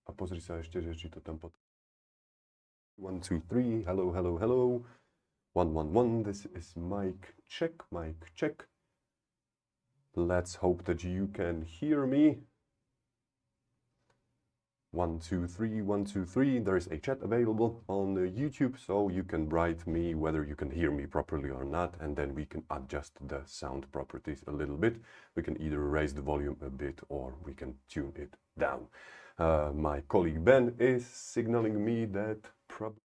A pozri sa ešte, že či to tam pod... 1, 2, 3, hello, hello, hello. 1, 1, 1, this is mic check, mic check. Let's hope that you can hear me. 1, 2, 3, 1, 2, 3. There is a chat available on YouTube, so you can write me whether you can hear me properly or not, and then we can adjust the sound properties a little bit. We can either raise the volume a bit or we can tune it down. My colleague Ben is signaling me that probably...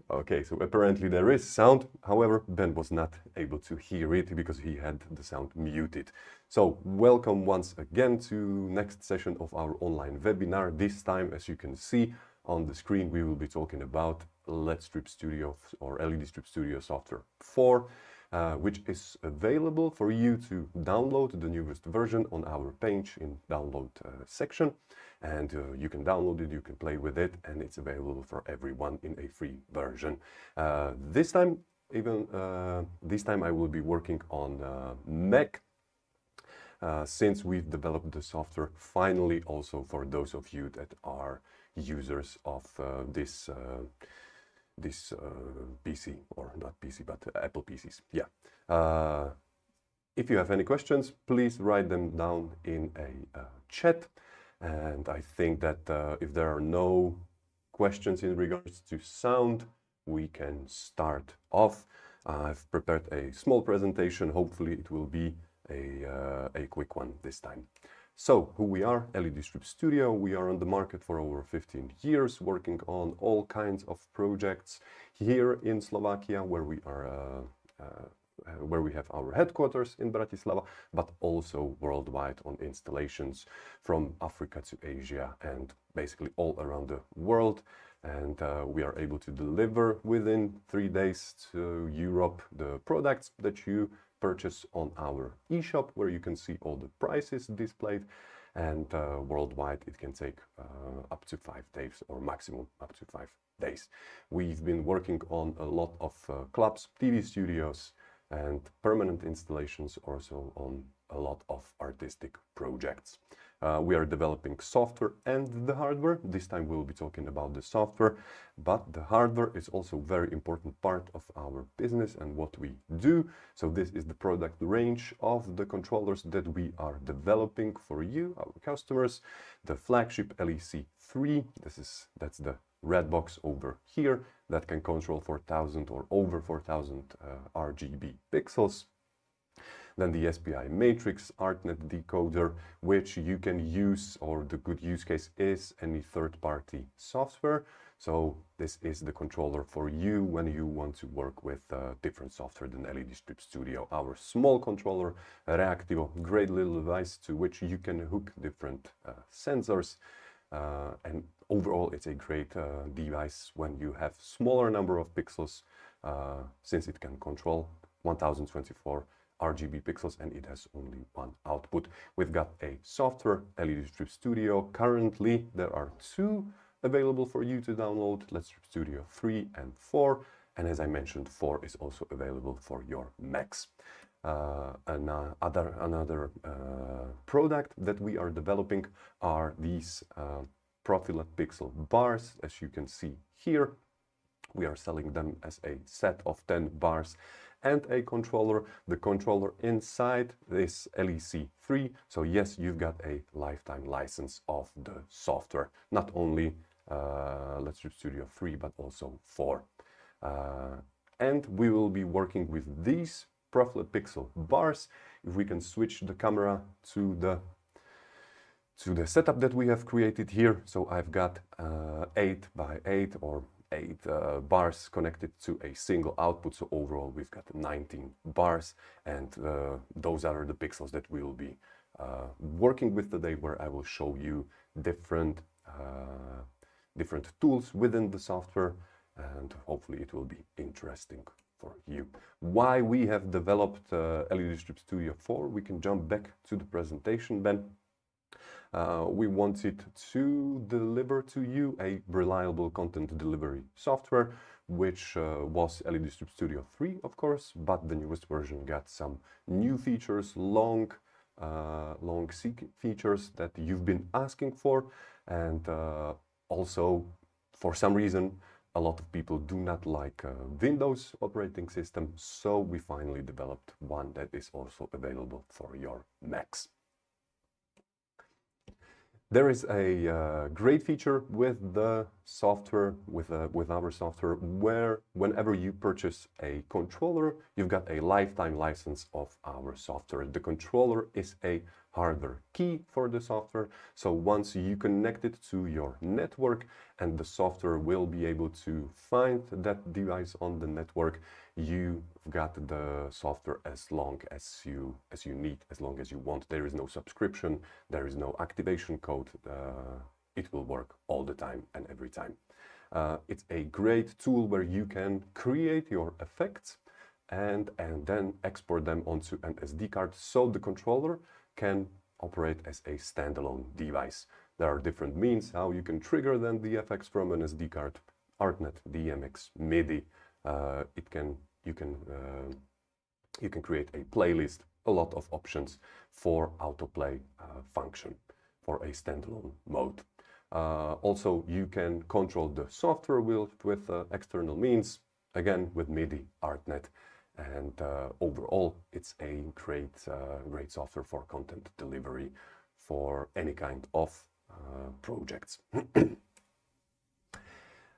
Okay, so apparently there is sound. However, Ben was not able to hear it because he had the sound muted. So welcome once again to next session of our online webinar. This time, as you can see on the screen, we will be talking about LED Strip Studio or LED Strip Studio Software 4, which is available for you to download the newest version on our page in download section. And you can download it, you can play with it, and it's available for everyone in a free version. This time I will be working on Mac, since we've developed the software finally also for those of you that are users of this PC, or not PC, but Apple PCs. Yeah. If you have any questions, please write them down in a chat. And I think that if there are no questions in regards to sound, we can start off. I've prepared a small presentation. Hopefully it will be a quick one this time. So, who we are, LED Strip Studio. We are on the market for over 15 years, working on all kinds of projects here in Slovakia, where we are where we have our headquarters in Bratislava, but also worldwide on installations from Africa to Asia and basically all around the world. And we are able to deliver within 3 days to Europe the products that you purchase on our eShop, where you can see all the prices displayed. And worldwide it can take up to 5 days, or maximum up to 5 days. We've been working on a lot of clubs, TV studios, and permanent installations, also on a lot of artistic projects. We are developing software and the hardware. This time we'll be talking about the software, but the hardware is also a very important part of our business and what we do. So this is the product range of the controllers that we are developing for you, our customers. The flagship LSS4, that's the red box over here that can control 4,000 or over 4,000 RGB pixels. Then the SPI Matrix ArtNet decoder, which you can use, or the good use case is any third-party software. So this is the controller for you when you want to work with different software than LED Strip Studio. Our small controller, Reactivo, great little device to which you can hook different sensors. And overall, it's a great device when you have smaller number of pixels, since it can control 1024 RGB pixels and it has only one output. We've got a software, LED Strip Studio. Currently, there are 2 available for you to download, LED Strip Studio 3 and 4. And as I mentioned, 4 is also available for your Macs. Another product that we are developing are these profiled pixel bars. As you can see here, we are selling them as a set of 10 bars and a controller. The controller inside this LSS4, so yes, you've got a lifetime license of the software, not only LED Strip Studio 3 but also 4. And we will be working with these profiled pixel bars. If we can switch the camera to the setup that we have created here. So I've got 8 by 8 or 8 bars connected to a single output. So overall we've got 19 bars, and those are the pixels that we will be working with today, where I will show you different tools within the software, and hopefully it will be interesting for you. Why we have developed LED Strip Studio 4, we can jump back to the presentation, Ben. We wanted to deliver to you a reliable content delivery software, which was LED Strip Studio 3, of course, but the newest version got some new features, long features that you've been asking for, and also, for some reason, a lot of people do not like Windows operating system, so we finally developed one that is also available for your Macs. There is a great feature with the software, with our software, where whenever you purchase a controller, you've got a lifetime license of our software. The controller is a hardware key for the software, so once you connect it to your network and the software will be able to find that device on the network, you've got the software as long as you need, as long as you want. There is no subscription, there is no activation code. It will work all the time and every time. It's a great tool where you can create your effects and then export them onto an SD card, so the controller can operate as a standalone device. There are different means how you can trigger then the effects from an SD card: ArtNet, DMX, MIDI. You can create a playlist, a lot of options for autoplay function for a standalone mode. Also, you can control the software with external means, again with MIDI, ArtNet, and overall it's a great software for content delivery for any kind of projects.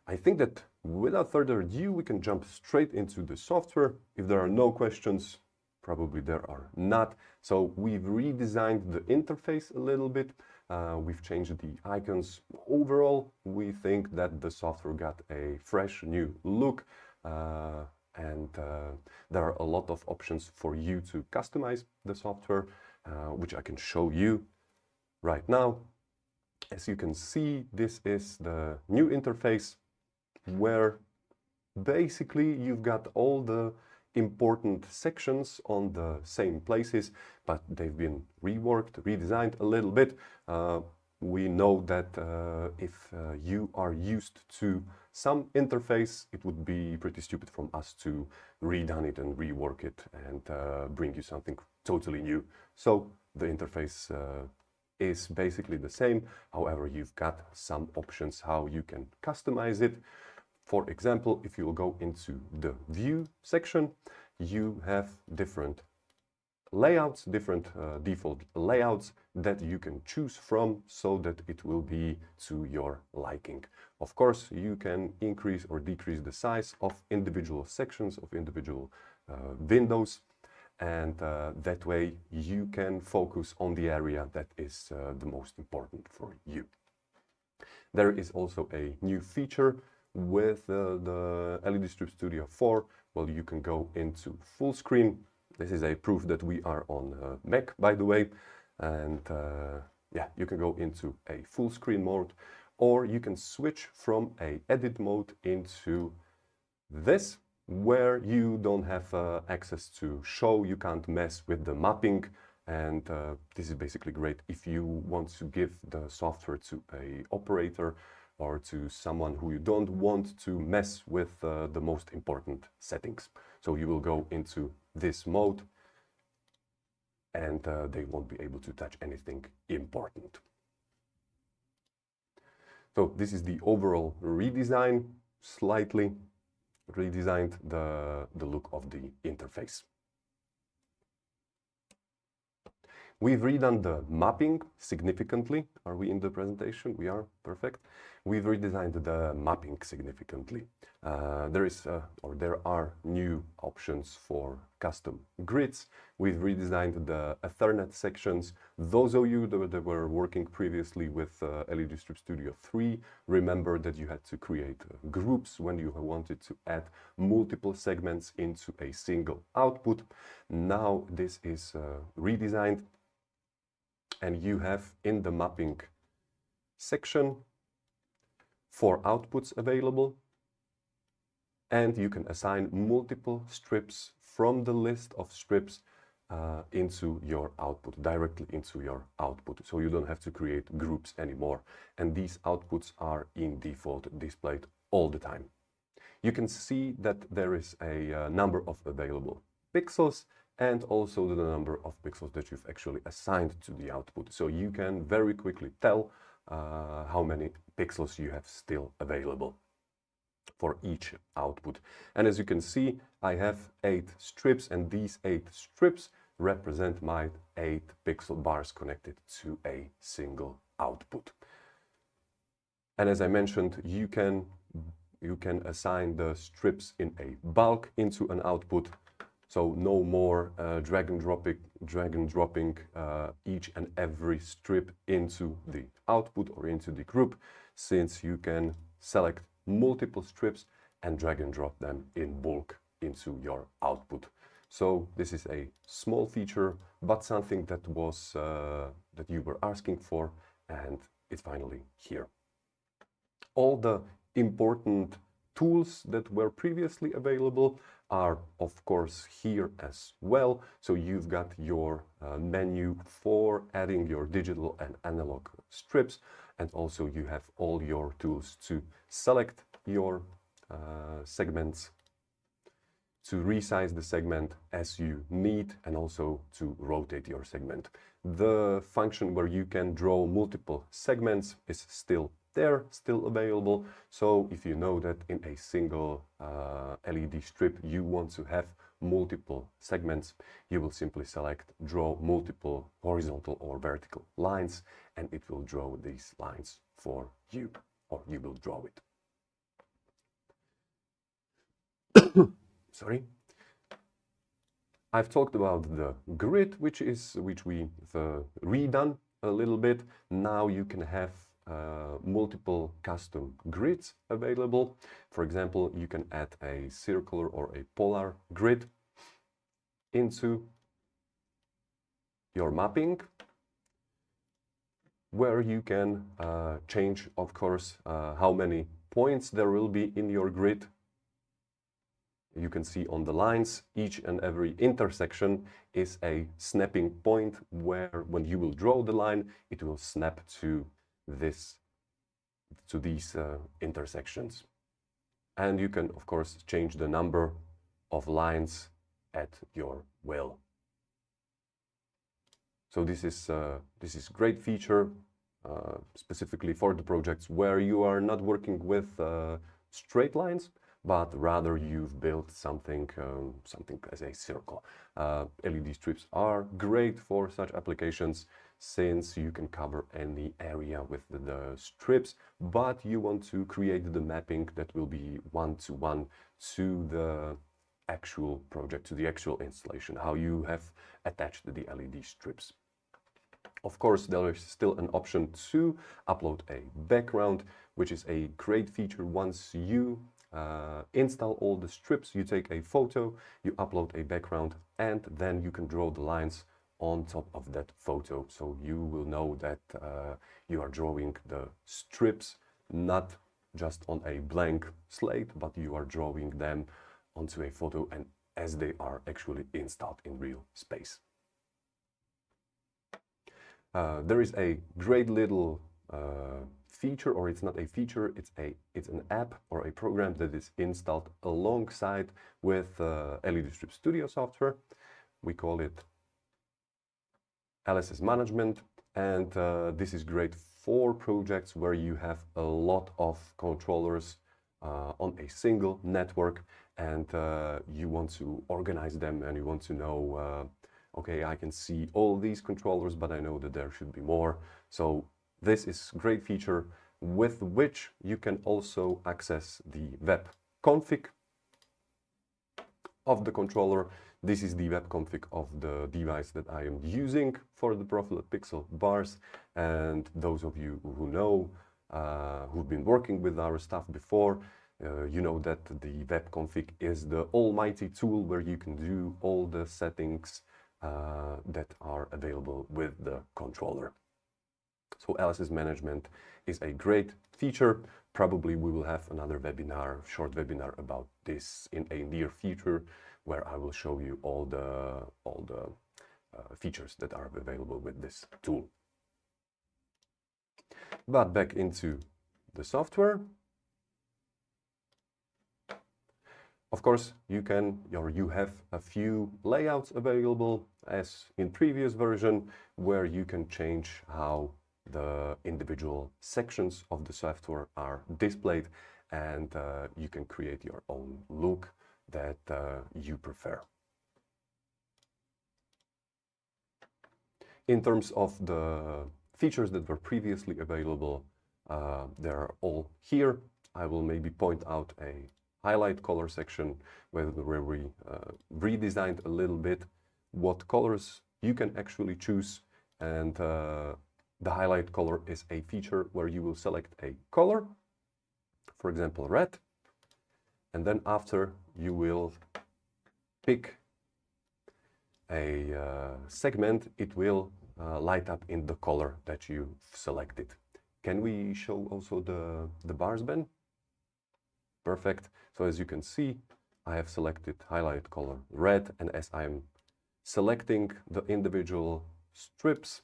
I think that without further ado, we can jump straight into the software. If there are no questions, probably there are not. So we've redesigned the interface a little bit. We've changed the icons. Overall, we think that the software got a fresh new look, and there are a lot of options for you to customize the software, which I can show you right now. As you can see, this is the new interface, where basically you've got all the important sections on the same places, but they've been reworked, redesigned a little bit. We know that if you are used to some interface, it would be pretty stupid from us to redone it and rework it and bring you something totally new. So the interface is basically the same. However, you've got some options how you can customize it. For example, if you will go into the view section, you have different layouts, different default layouts that you can choose from, so that it will be to your liking. Of course, you can increase or decrease the size of individual sections, of individual windows, and that way you can focus on the area that is the most important for you. There is also a new feature with the LED Strip Studio 4. Well, you can go into full screen. This is a proof that we are on Mac, by the way. And yeah, you can go into a full screen mode, or you can switch from a edit mode into this, where you don't have access to show, you can't mess with the mapping. And this is basically great if you want to give the software to an operator or to someone who you don't want to mess with the most important settings. So you will go into this mode and they won't be able to touch anything important. So this is the overall redesign, slightly redesigned the look of the interface. We've redone the mapping significantly. Are we in the presentation? We are, perfect. We've redesigned the mapping significantly. There are new options for custom grids. We've redesigned the Ethernet sections. Those of you that were working previously with LED Strip Studio 3, remember that you had to create groups when you wanted to add multiple segments into a single output. Now this is redesigned, and you have in the mapping section 4 outputs available. and you can assign multiple strips from the list of strips into your output, directly into your output. So you don't have to create groups anymore. And these outputs are in default displayed all the time. You can see that there is a number of available pixels and also the number of pixels that you've actually assigned to the output. So you can very quickly tell how many pixels you have still available for each output. And as you can see, I have 8 strips, and these 8 strips represent my 8 pixel bars connected to a single output. And as I mentioned, you can assign the strips in a bulk into an output. So no more drag and dropping each and every strip into the output or into the group, since you can select multiple strips and drag and drop them in bulk into your output. So this is a small feature, but something that was that you were asking for, and it's finally here. All the important tools that were previously available are of course here as well. So you've got your menu for adding your digital and analog strips, and also you have all your tools to select your segments, to resize the segment as you need, and also to rotate your segment. The function where you can draw multiple segments is still there, still available. So if you know that in a single LED strip you want to have multiple segments, you will simply select draw multiple horizontal or vertical lines, and it will draw these lines for you, or you will draw it. Sorry. I've talked about the grid, which we've redone a little bit. Now you can have multiple custom grids available. For example, you can add a circular or a polar grid into your mapping, where you can change, of course, how many points there will be in your grid. You can see on the lines, each and every intersection is a snapping point where when you will draw the line, it will snap to these intersections. And you can, of course, change the number of lines at your will. So this is great feature, specifically for the projects where you are not working with straight lines, but rather you've built something as a circle. LED strips are great for such applications, since you can cover any area with the strips, but you want to create the mapping that will be one-to-one to the actual project, to the actual installation, how you have attached the LED strips. Of course, there is still an option to upload a background, which is a great feature. Once you install all the strips, you take a photo, you upload a background, and then you can draw the lines on top of that photo. So you will know that you are drawing the strips not just on a blank slate, but you are drawing them onto a photo and as they are actually installed in real space. There is a great little feature, or it's not a feature, it's an app or a program that is installed alongside with LED Strip Studio software. We call it LSS management, and this is great for projects where you have a lot of controllers on a single network, and you want to organize them, and you want to know okay, I can see all these controllers, but I know that there should be more. So this is a great feature with which you can also access the web config of the controller. This is the web config of the device that I am using for the Profiled Pixel bars. And those of you who know, who've been working with our stuff before, you know that the web config is the almighty tool where you can do all the settings that are available with the controller. So LSS management is a great feature. Probably we will have another webinar, short webinar about this in a near future, where I will show you all the features that are available with this tool. But back into the software. Of course, you have a few layouts available as in previous version, where you can change how the individual sections of the software are displayed, and you can create your own look that you prefer. In terms of the features that were previously available, they are all here. I will maybe point out a highlight color section where we redesigned a little bit what colors you can actually choose, and the highlight color is a feature where you will select a color, for example red, and then after you will pick a segment, it will light up in the color that you selected. Can we show also the bars, Ben? Perfect. So as you can see, I have selected highlight color red, and as I'm selecting the individual strips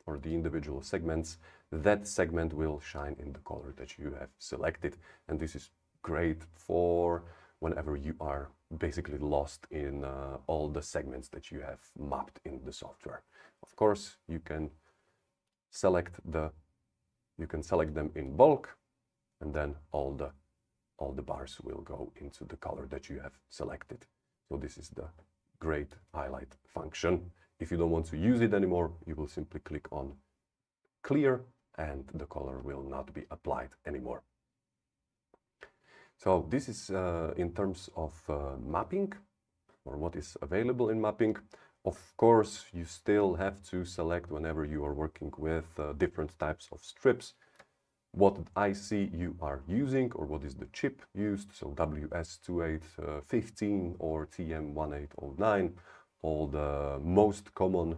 or the individual segments, that segment will shine in the color that you have selected. And this is great for whenever you are basically lost in all the segments that you have mapped in the software. Of course, you can select them in bulk, and then all the bars will go into the color that you have selected. So this is the great highlight function. If you don't want to use it anymore, you will simply click on clear, and the color will not be applied anymore. So this is in terms of mapping, or what is available in mapping. Of course, you still have to select, whenever you are working with different types of strips, what IC you are using, or what is the chip used. So WS2815 or TM1809, all the most common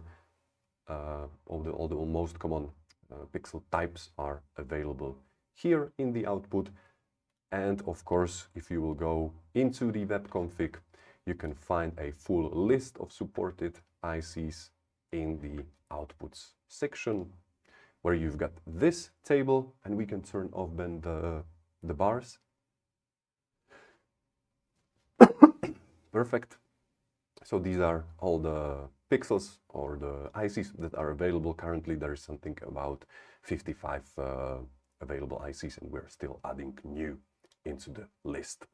pixel types are available here in the output. And of course, if you will go into the web config, you can find a full list of supported ICs in the outputs section, where you've got this table, and we can turn off then the bars. Perfect. So these are all the pixels or the ICs that are available. Currently there is something about 55 available ICs, and we're still adding new into the list.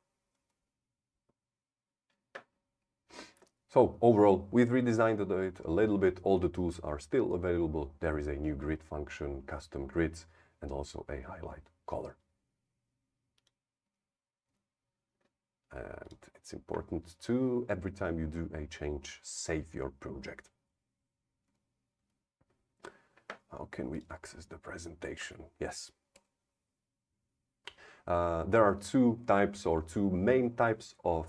So overall, we've redesigned it a little bit. All the tools are still available. There is a new grid function, custom grids, and also a highlight color. And it's important to, every time you do a change, save your project. How can we access the presentation? Yes. There are two main types of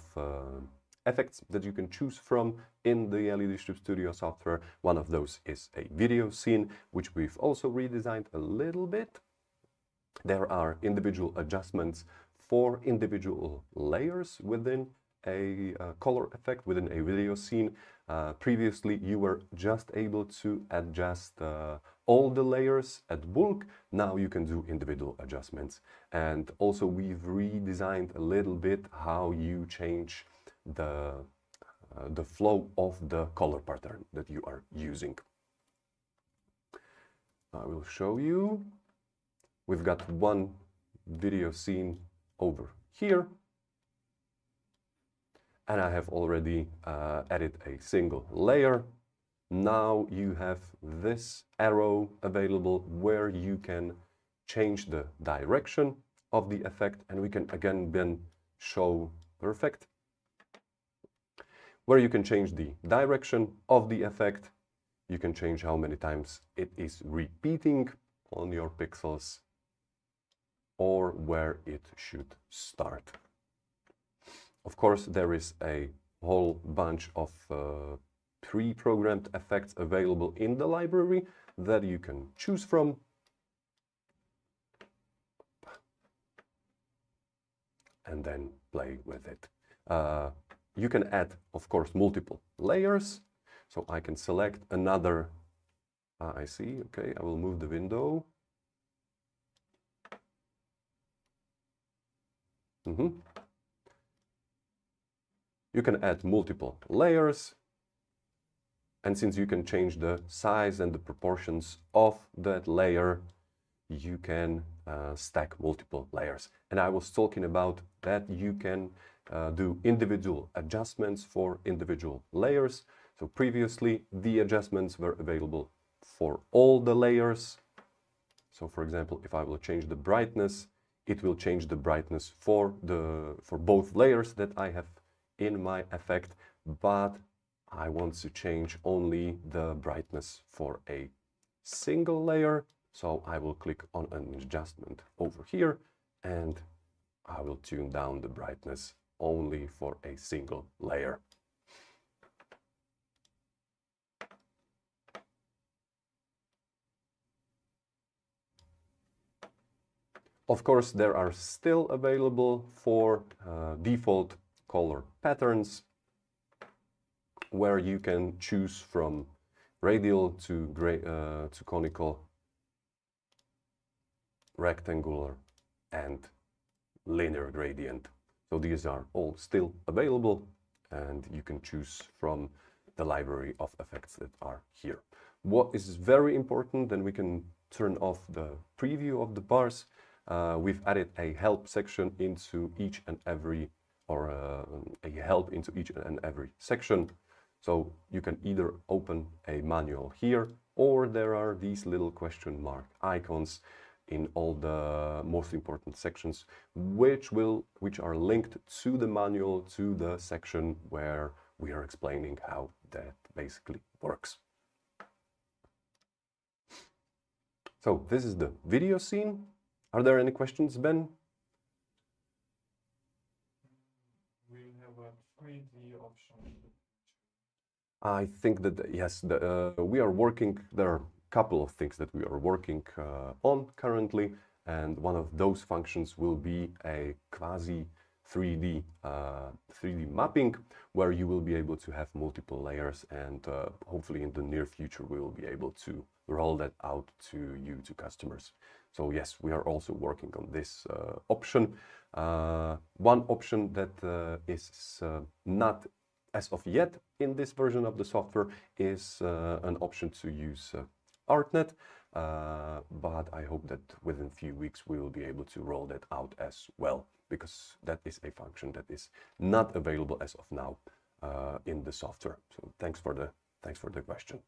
effects that you can choose from in the LED Strip Studio software. One of those is a video scene, which we've also redesigned a little bit. There are individual adjustments for individual layers within a color effect, within a video scene. Previously, you were just able to adjust all the layers at bulk. Now you can do individual adjustments. And also we've redesigned a little bit how you change the flow of the color pattern that you are using. I will show you. We've got one video scene over here, and I have already added a single layer. Now you have this arrow available where you can change the direction of the effect, and we can again then show perfect, where you can change the direction of the effect. You can change how many times it is repeating on your pixels, or where it should start. Of course, there is a whole bunch of pre-programmed effects available in the library that you can choose from. and then play with it. You can add, of course, multiple layers. So I can select another, I see, okay, I will move the window. You can add multiple layers. And since you can change the size and the proportions of that layer, you can stack multiple layers. And I was talking about that you can do individual adjustments for individual layers. So previously, the adjustments were available for all the layers. So for example, if I will change the brightness, it will change the brightness for both layers that I have in my effect, but I want to change only the brightness for a single layer. So I will click on an adjustment over here, and I will tune down the brightness only for a single layer. Of course, there are still available for default color patterns, where you can choose from radial to conical, rectangular, and linear gradient. So these are all still available, and you can choose from the library of effects that are here. What is very important, then we can turn off the preview of the bars. We've added a help section into each and every, or a help into each and every section. So you can either open a manual here, or there are these little question mark icons in all the most important sections, which are linked to the manual, to the section where we are explaining how that basically works. So this is the video scene. Are there any questions, Ben? We have a 3D option. I think that, yes, we are working, there are a couple of things that we are working on currently, and one of those functions will be a quasi 3D mapping, where you will be able to have multiple layers, and hopefully in the near future we will be able to roll that out to you, to customers. So yes, we are also working on this option. One option that is not as of yet in this version of the software is an option to use ArtNet, but I hope that within a few weeks we will be able to roll that out as well, because that is a function that is not available as of now in the software. So thanks for the question.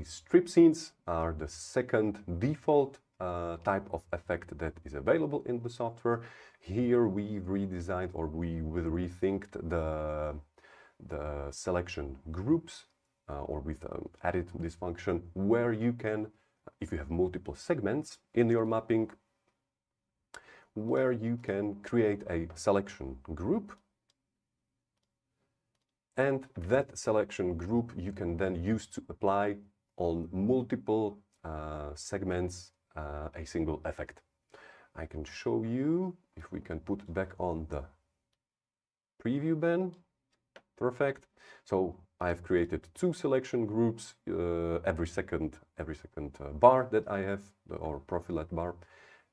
Strip scenes are the second default type of effect that is available in the software. Here we redesigned, or we will rethink the selection groups, or we've added this function where you can, if you have multiple segments in your mapping, where you can create a selection group. And that selection group you can then use to apply on multiple segments a single effect. I can show you, if we can put back on the preview, Ben. Perfect. So I've created two selection groups every second bar that I have, or profiled bar,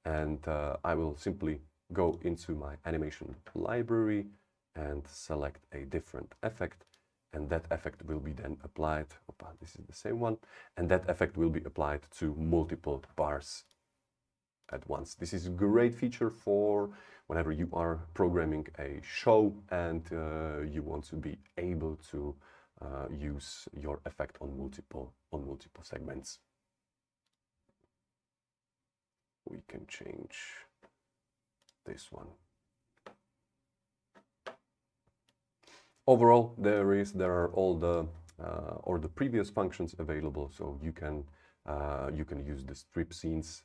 and I will simply go into my animation library and select a different effect, and that effect will be then applied. This is the same one, and that effect will be applied to multiple bars at once. This is a great feature for whenever you are programming a show and you want to be able to use your effect on multiple segments. We can change this one. Overall, there are all the or the previous functions available, so you can use the strip scenes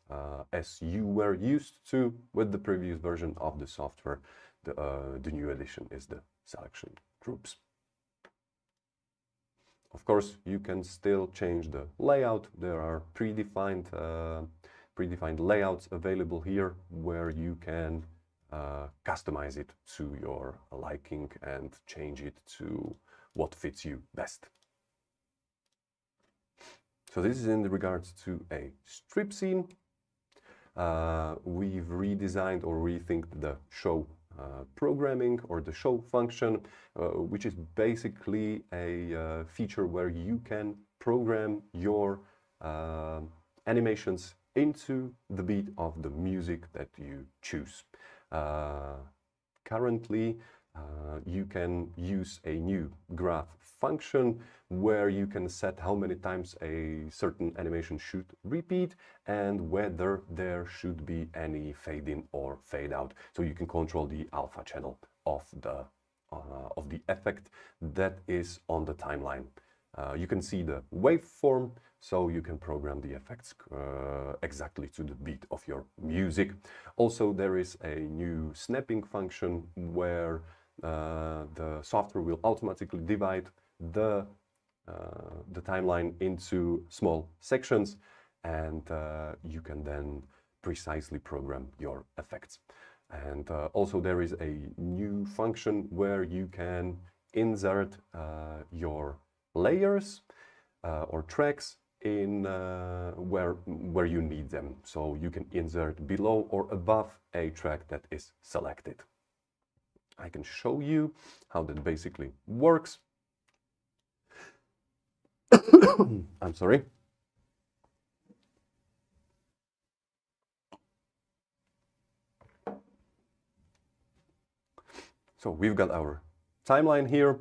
as you were used to with the previous version of the software. The new addition is the selection groups. Of course, you can still change the layout. There are predefined predefined layouts available here where you can customize it to your liking and change it to what fits you best. So this is in regards to a strip scene. We've redesigned or rethinked the show programming or the show function, which is basically a feature where you can program your animations into the beat of the music that you choose. Currently, you can use a new graph function where you can set how many times a certain animation should repeat and whether there should be any fade in or fade out. So you can control the alpha channel of the effect that is on the timeline. You can see the waveform, so you can program the effects exactly to the beat of your music. Also, there is a new snapping function where the software will automatically divide the timeline into small sections, and you can then precisely program your effects. And also there is a new function where you can insert your layers or tracks in where you need them. So you can insert below or above a track that is selected. I can show you how that basically works. I'm sorry. So we've got our timeline here.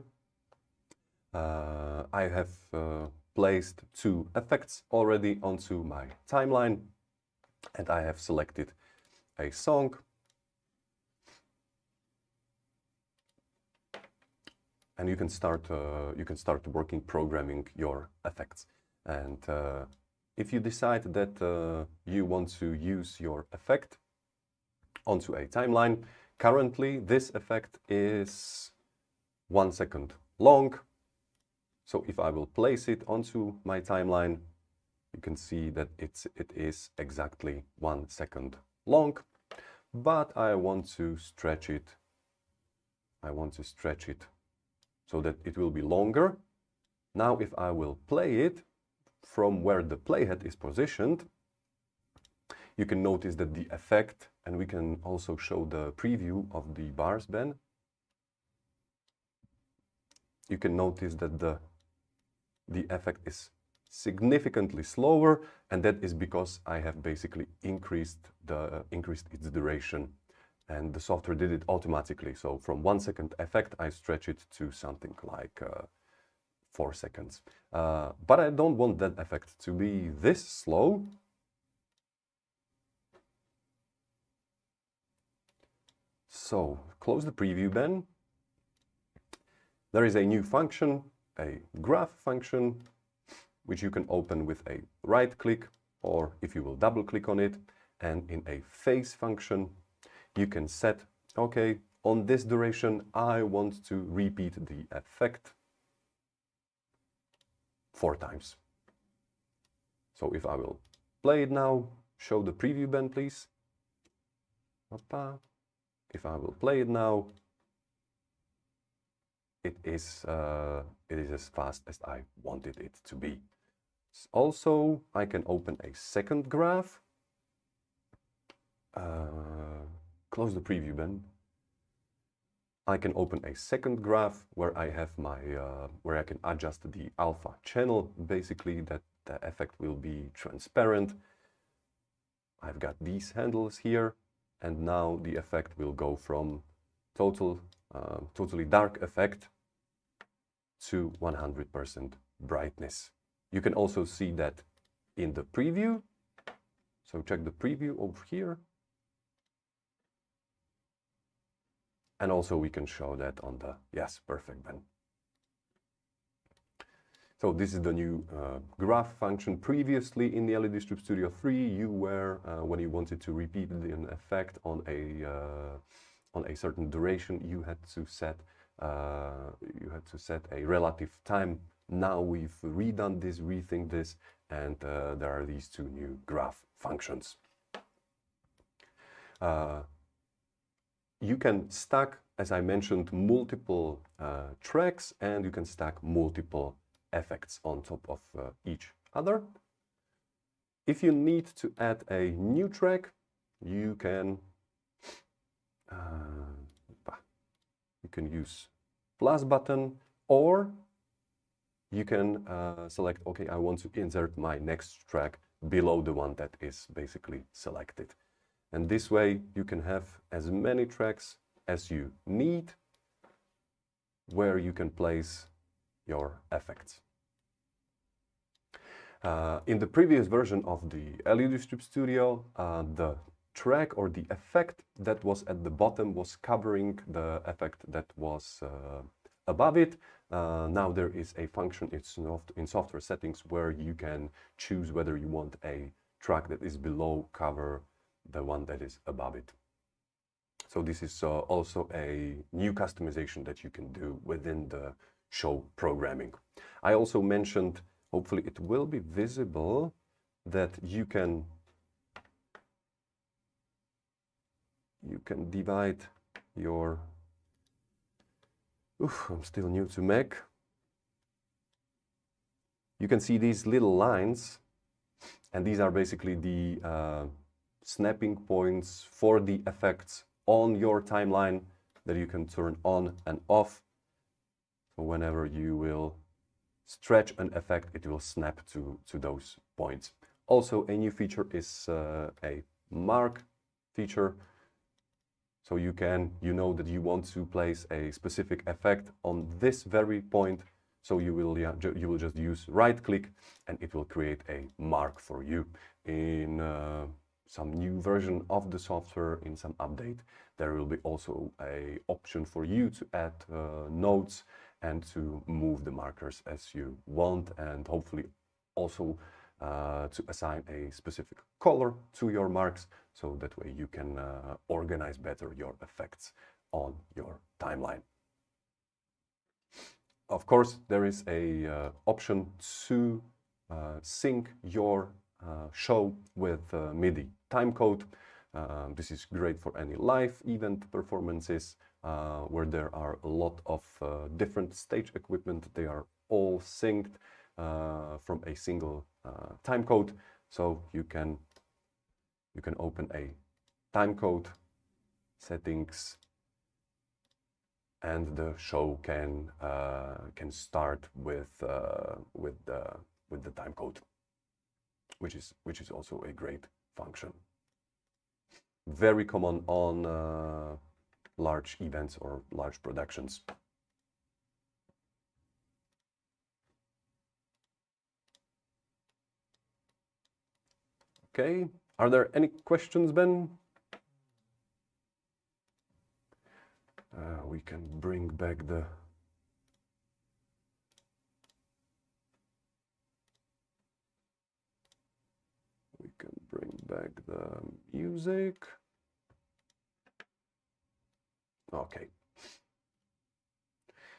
I have placed 2 effects already onto my timeline, and I have selected a song. And you can start working programming your effects. And if you decide that you want to use your effect onto a timeline, currently this effect is 1 second long. So if I will place it onto my timeline, you can see that it is exactly 1 second long. But I want to stretch it. So that it will be longer. Now if I will play it from where the playhead is positioned, you can notice that the effect, and we can also show the preview of the bars band. You can notice that the effect is significantly slower, and that is because I have basically increased its duration. And the software did it automatically. So from 1 second effect, I stretch it to something like 4 seconds. But I don't want that effect to be this slow. So close the preview then. There is a new function, a graph function, which you can open with a right click, or if you will double click on it, and in a phase function, you can set, okay, on this duration, I want to repeat the effect 4 times. So if I will play it now, show the preview band, please. If I will play it now, it is as fast as I wanted it to be. Also, I can open a second graph. Close the preview band. I can open a second graph where I have my where I can adjust the alpha channel. Basically, that the effect will be transparent. I've got these handles here, and now the effect will go from totally dark effect to 100% brightness. You can also see that in the preview. So check the preview over here. And also we can show that on the, yes, perfect then. So this is the new graph function. Previously in the LED Strip Studio 3, you were, when you wanted to repeat an effect on a certain duration, you had to set a relative time. Now we've redone this, rethink this, and there are these 2 new graph functions. You can stack, as I mentioned, multiple tracks, and you can stack multiple effects on top of each other. If you need to add a new track, you can use plus button, or you can select, okay, I want to insert my next track below the one that is basically selected. And this way you can have as many tracks as you need where you can place your effects. In the previous version of the LED Strip Studio, the track or the effect that was at the bottom was covering the effect that was above it. Now there is a function in software settings where you can choose whether you want a track that is below cover the one that is above it. So this is also a new customization that you can do within the show programming. I also mentioned, hopefully it will be visible, that you can divide your... I'm still new to Mac. You can see these little lines, and these are basically the snapping points for the effects on your timeline that you can turn on and off. So whenever you will stretch an effect, it will snap to those points. Also, a new feature is a mark feature. So you know that you want to place a specific effect on this very point. So you will just use right click and it will create a mark for you. In some new version of the software, in some update, there will be also an option for you to add nodes and to move the markers as you want, and hopefully also to assign a specific color to your marks, so that way you can organize better your effects on your timeline. Of course, there is a option to sync your show with MIDI timecode. This is great for any live event performances where there are a lot of different stage equipment. They are all synced from a single timecode. So you can open a timecode settings, and the show can start with the timecode, which is also a great function. Very common on large events or large productions. Okay, are there any questions, Ben? We can bring back the... music. Okay.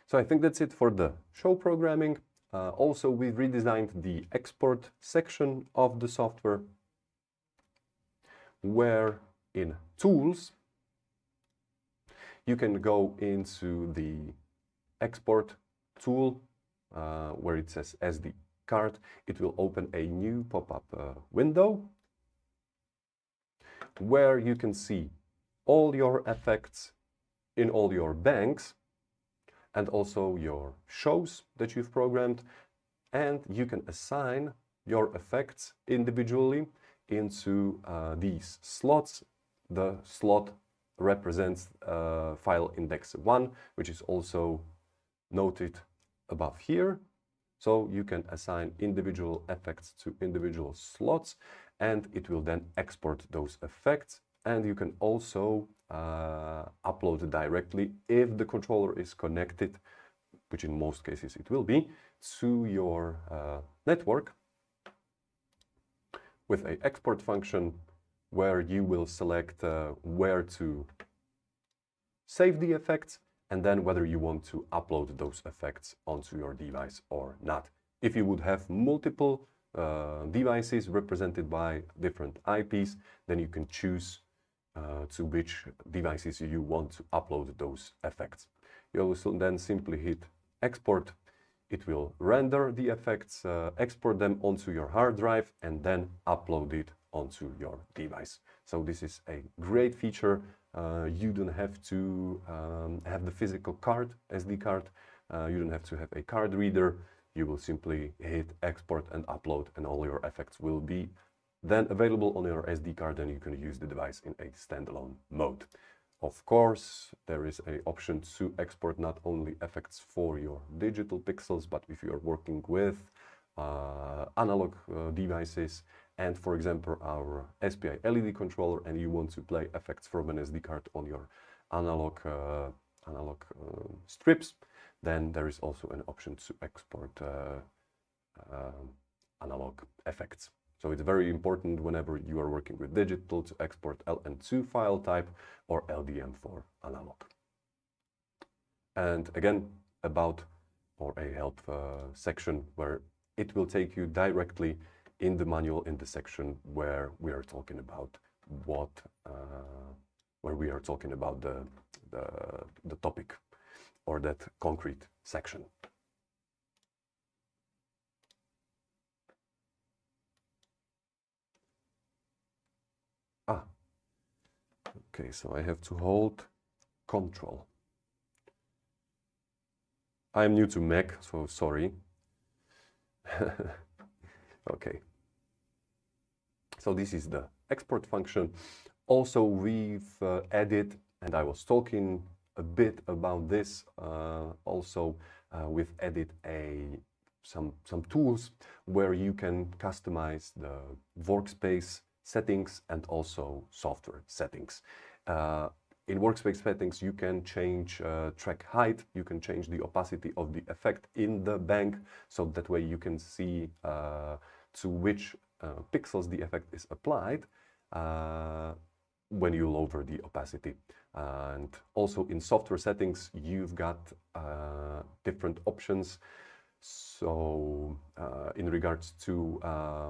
So I think that's it for the show programming. Also, we've redesigned the export section of the software, where in Tools, you can go into the Export tool, where it says SD card. It will open a new pop-up window, where you can see all your effects in all your banks, and also your shows that you've programmed, and you can assign your effects individually into these slots. The slot represents file index 1, which is also noted above here. So you can assign individual effects to individual slots, and it will then export those effects. And you can also upload directly, if the controller is connected, which in most cases it will be, to your network, with an export function where you will select where to save the effects, and then whether you want to upload those effects onto your device or not. If you would have multiple devices represented by different IPs, then you can choose to which devices you want to upload those effects. You will then simply hit export. It will render the effects, export them onto your hard drive, and then upload it onto your device. So this is a great feature. You don't have to have the physical card, SD card. You don't have to have a card reader. You will simply hit export and upload, and all your effects will be then available on your SD card, and you can use the device in a standalone mode. Of course, there is an option to export not only effects for your digital pixels, but if you are working with analog devices and, for example, our SPI LED controller, and you want to play effects from an SD card on your analog strips, then there is also an option to export analog effects. So it's very important whenever you are working with digital to export LN2 file type or LDM for analog. And again, about or a help section where it will take you directly in the manual in the section where we are talking about the topic or that concrete section. Okay, so I have to hold Control. I'm new to Mac, so sorry. Okay. So this is the export function. Also, we've added, and I was talking a bit about this, we've added some tools where you can customize the workspace settings and also software settings. In workspace settings, you can change track height, you can change the opacity of the effect in the bank, so that way you can see to which pixels the effect is applied when you lower the opacity. And also in software settings, you've got different options. So in regards to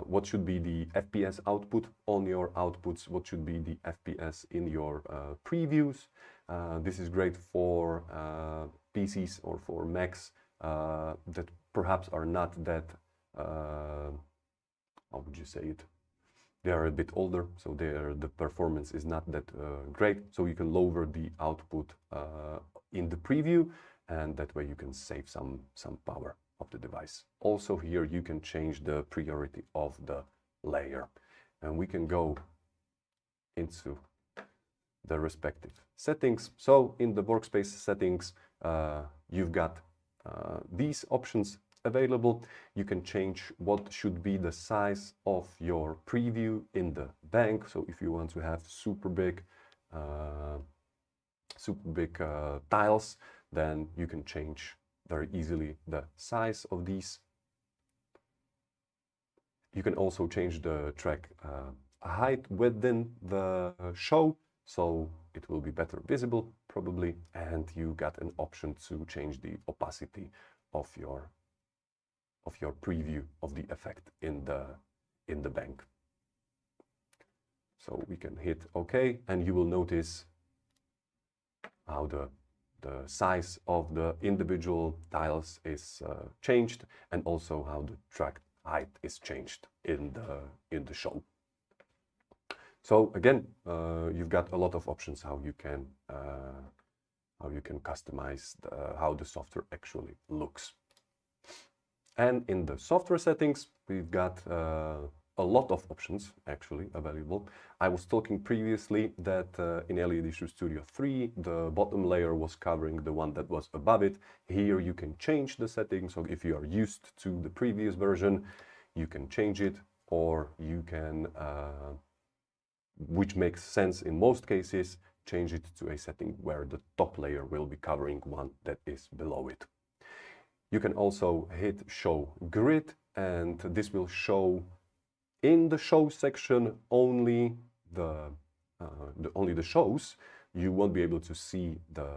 what should be the FPS output on your outputs, what should be the FPS in your previews. This is great for PCs or for Macs that perhaps are not that, how would you say it? They are a bit older, so the performance is not that great. So you can lower the output in the preview, and that way you can save some power of the device. Also here you can change the priority of the layer, and we can go into the respective settings. So in the workspace settings, you've got these options available. You can change what should be the size of your preview in the bank. So if you want to have super big tiles, then you can change very easily the size of these. You can also change the track height within the show, so it will be better visible probably, and you got an option to change the opacity of your preview of the effect in the bank. So we can hit OK, and you will notice how the size of the individual tiles is changed, and also how the track height is changed in the show. So again, you've got a lot of options how you can customize how the software actually looks. And in the software settings, we've got a lot of options actually available. I was talking previously that in LED Issue Studio 3, the bottom layer was covering the one that was above it. Here you can change the settings, so if you are used to the previous version, you can change it, or you can, which makes sense in most cases, change it to a setting where the top layer will be covering one that is below it. You can also hit Show Grid, and this will show in the show section only the shows. You won't be able to see the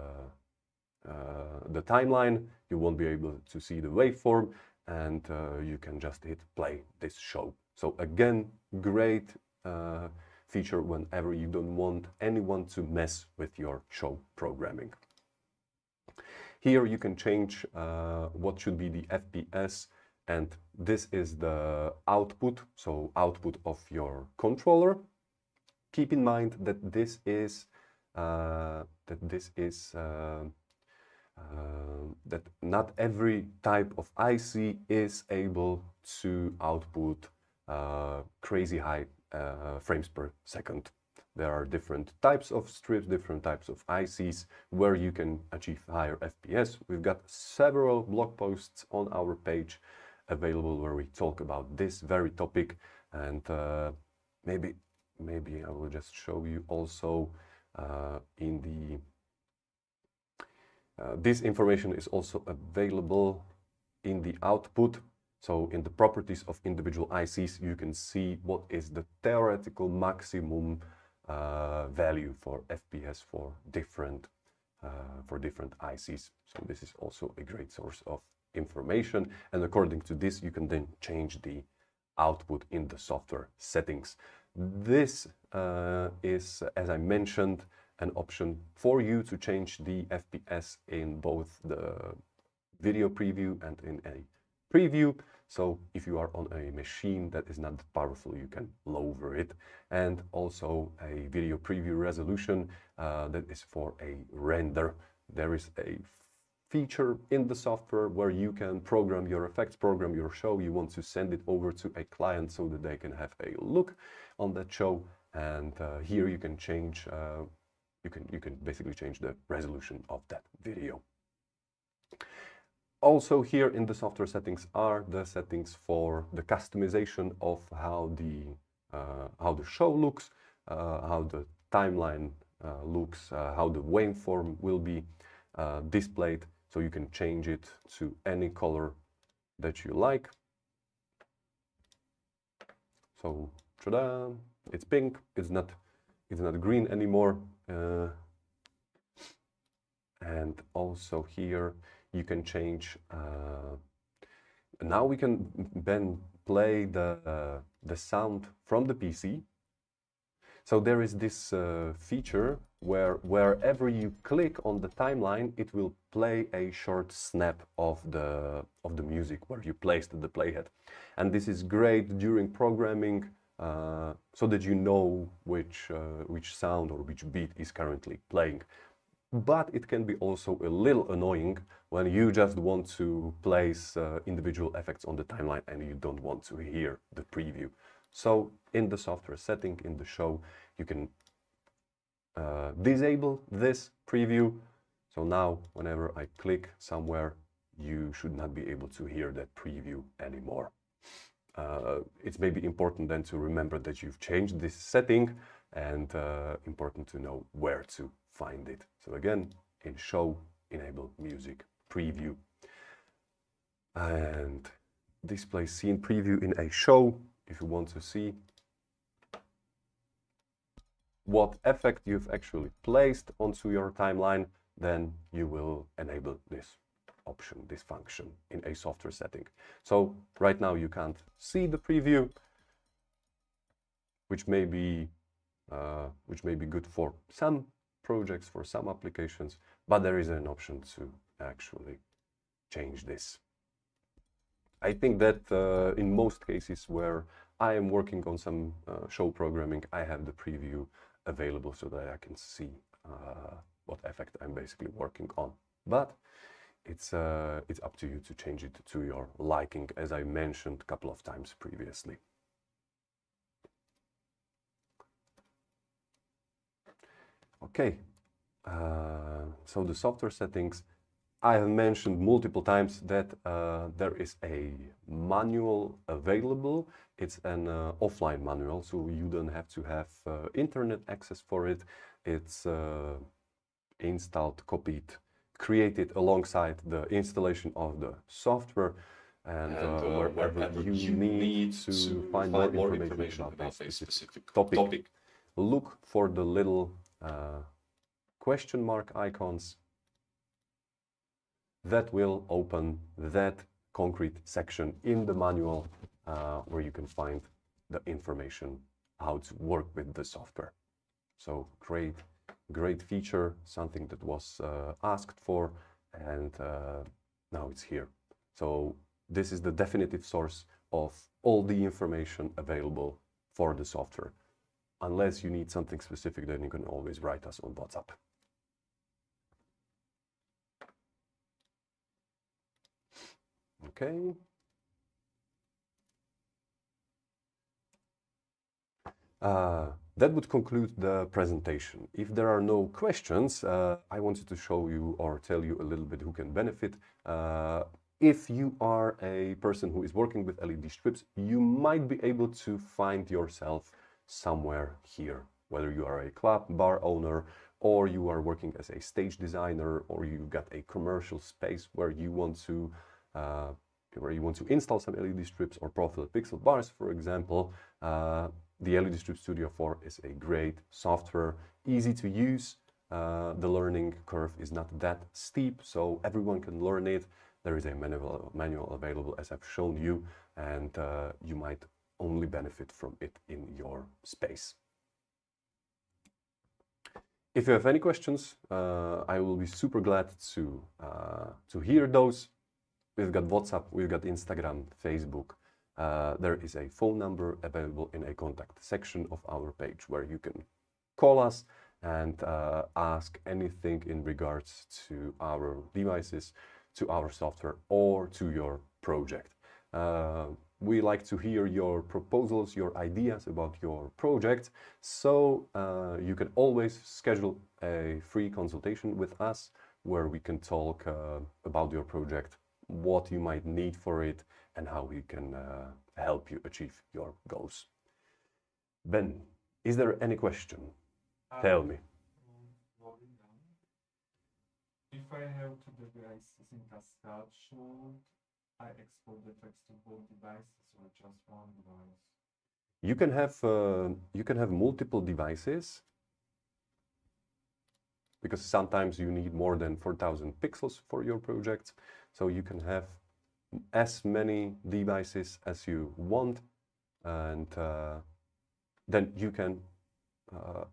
timeline. You won't be able to see the waveform, and you can just hit play this show. So again, great feature whenever you don't want anyone to mess with your show programming. Here you can change what should be the FPS, and this is the output, so output of your controller. Keep in mind that this is that not every type of IC is able to output crazy high frames per second. There are different types of strips, different types of ICs where you can achieve higher FPS. We've got several blog posts on our page available where we talk about this very topic, and maybe I will just show you also in the this information is also available in the output. So in the properties of individual ICs, you can see what is the theoretical maximum value for FPS for different ICs. So this is also a great source of information, and according to this you can then change the output in the software settings. This is, as I mentioned, an option for you to change the FPS in both the video preview and in a preview. So if you are on a machine that is not powerful, you can lower it. And also a video preview resolution that is for a render. There is a feature in the software where you can program your effects, program your show. You want to send it over to a client so that they can have a look on that show. And here you can change, you can basically change the resolution of that video. Also here in the software settings are the settings for the customization of how the show looks, how the timeline looks, how the waveform will be displayed. So you can change it to any color that you like. So ta-da! It's pink. It's not green anymore. And also here you can change. Now we can then play the sound from the PC. So there is this feature where wherever you click on the timeline, it will play a short snap of the music where you placed the playhead, and this is great during programming, so that you know which sound or which beat is currently playing. But it can be also a little annoying when you just want to place individual effects on the timeline and you don't want to hear the preview. So in the software setting in the show, you can disable this preview. So now whenever I click somewhere, you should not be able to hear that preview anymore. It's maybe important then to remember that you've changed this setting, and important to know where to find it. So again, in show, enable music preview. And display scene preview in a show. If you want to see what effect you've actually placed onto your timeline, then you will enable this option, this function in a software setting. So right now you can't see the preview, which may be good for some projects, for some applications, but there is an option to actually change this. I think that in most cases where I am working on some show programming, I have the preview available so that I can see what effect I'm basically working on. But it's up to you to change it to your liking, as I mentioned a couple of times previously. Okay, so the software settings, I have mentioned multiple times that there is a manual available. It's an offline manual, so you don't have to have internet access for it. It's installed, copied, created alongside the installation of the software, and wherever you need to find more information about a specific topic, look for the little question mark icons that will open that concrete section in the manual where you can find the information how to work with the software. So great feature, something that was asked for, and now it's here. So this is the definitive source of all the information available for the software. Unless you need something specific, then you can always write us on WhatsApp. Okay. That would conclude the presentation. If there are no questions, I wanted to show you or tell you a little bit who can benefit. If you are a person who is working with LED strips, you might be able to find yourself somewhere here, whether you are a club, bar owner, or you are working as a stage designer, or you got a commercial space where you want to install some LED strips or profiled pixel bars, for example. The LED Strip Studio 4 is a great software, easy to use. The learning curve is not that steep, so everyone can learn it. There is a manual available, as I've shown you, and you might only benefit from it in your space. If you have any questions, I will be super glad to hear those. We've got WhatsApp, we've got Instagram, Facebook. There is a phone number available in a contact section of our page where you can call us and ask anything in regards to our devices, to our software, or to your project. We like to hear your proposals, your ideas about your project, so you can always schedule a free consultation with us where we can talk about your project, what you might need for it, and how we can help you achieve your goals. Ben, is there any question? Tell me. If I have two devices in Cascade, should I export the text to both devices or just one device? You can have multiple devices, because sometimes you need more than 4,000 pixels for your project. So you can have as many devices as you want, and then you can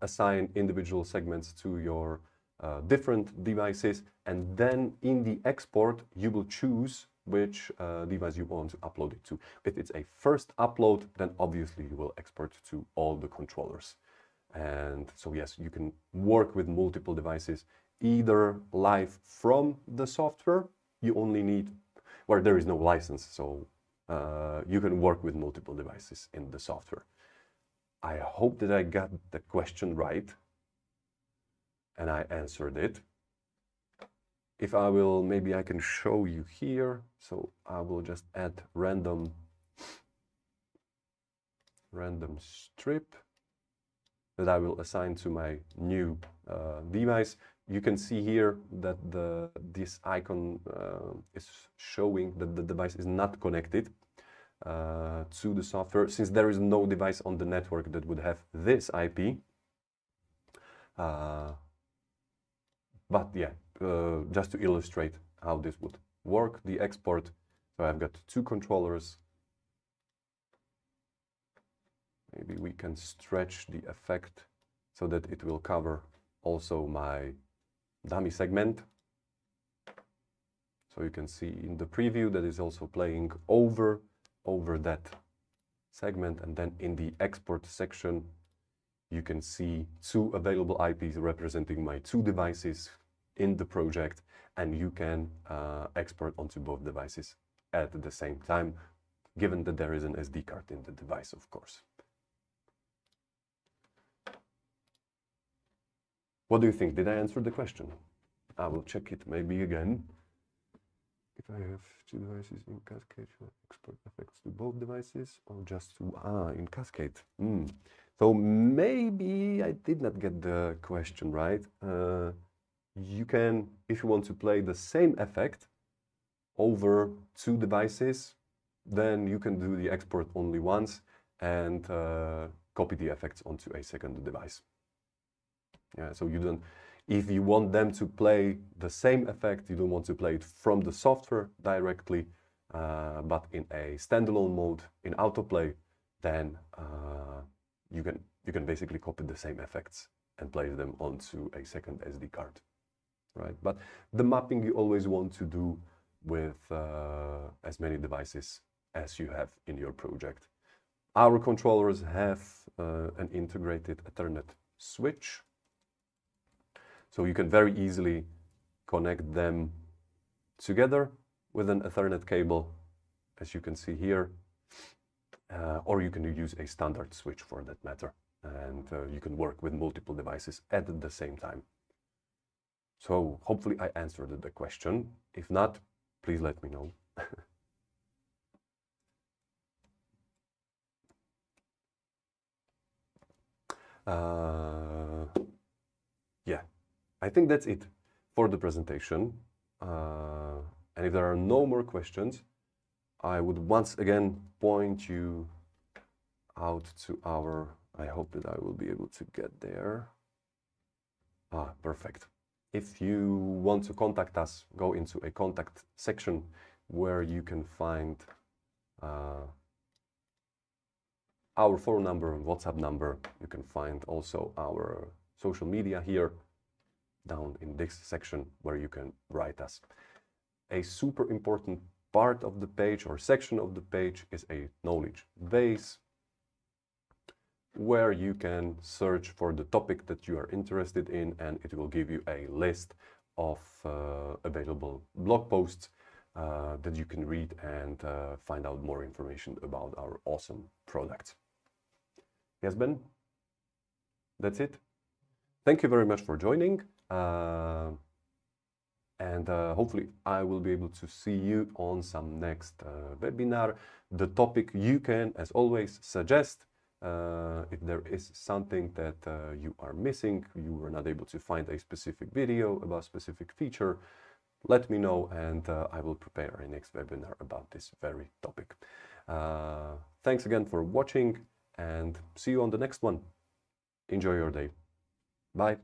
assign individual segments to your different devices, and then in the export you will choose which device you want to upload it to. If it's a first upload, then obviously you will export to all the controllers. And so yes, you can work with multiple devices, either live from the software. You only need, where there is no license, so you can work with multiple devices in the software. I hope that I got the question right and I answered it. If I will, maybe I can show you here. So I will just add random strip that I will assign to my new device. You can see here that this icon is showing that the device is not connected to the software, since there is no device on the network that would have this IP. But yeah, just to illustrate how this would work, the export. So I've got two controllers. Maybe we can stretch the effect so that it will cover also my dummy segment. So you can see in the preview that is also playing over that segment, and then in the export section you can see two available IPs representing my two devices in the project, and you can export onto both devices at the same time, given that there is an SD card in the device, of course. What do you think? Did I answer the question? I will check it maybe again. If I have two devices in Cascade, should I export effects to both devices or just to, in Cascade? So maybe I did not get the question right. You can, if you want to play the same effect over two devices, then you can do the export only once and copy the effects onto a second device. Yeah, so you don't, if you want them to play the same effect, you don't want to play it from the software directly, but in a standalone mode in autoplay, then you can basically copy the same effects and place them onto a second SD card, right? But the mapping you always want to do with as many devices as you have in your project. Our controllers have an integrated Ethernet switch, so you can very easily connect them together with an Ethernet cable, as you can see here, or you can use a standard switch for that matter, and you can work with multiple devices at the same time. So hopefully I answered the question. If not, please let me know. Yeah, I think that's it for the presentation. And if there are no more questions, I would once again point you out to our, I hope that I will be able to get there. Perfect. If you want to contact us, go into a contact section where you can find our phone number and WhatsApp number. You can find also our social media here down in this section where you can write us. A super important part of the page or section of the page is a knowledge base where you can search for the topic that you are interested in, and it will give you a list of available blog posts that you can read and find out more information about our awesome products. Yes, Ben? That's it. Thank you very much for joining. And hopefully I will be able to see you on some next webinar. The topic you can, as always, suggest. If there is something that you are missing, you were not able to find a specific video about a specific feature, let me know, and I will prepare a next webinar about this very topic. Thanks again for watching, and see you on the next one. Enjoy your day. Bye.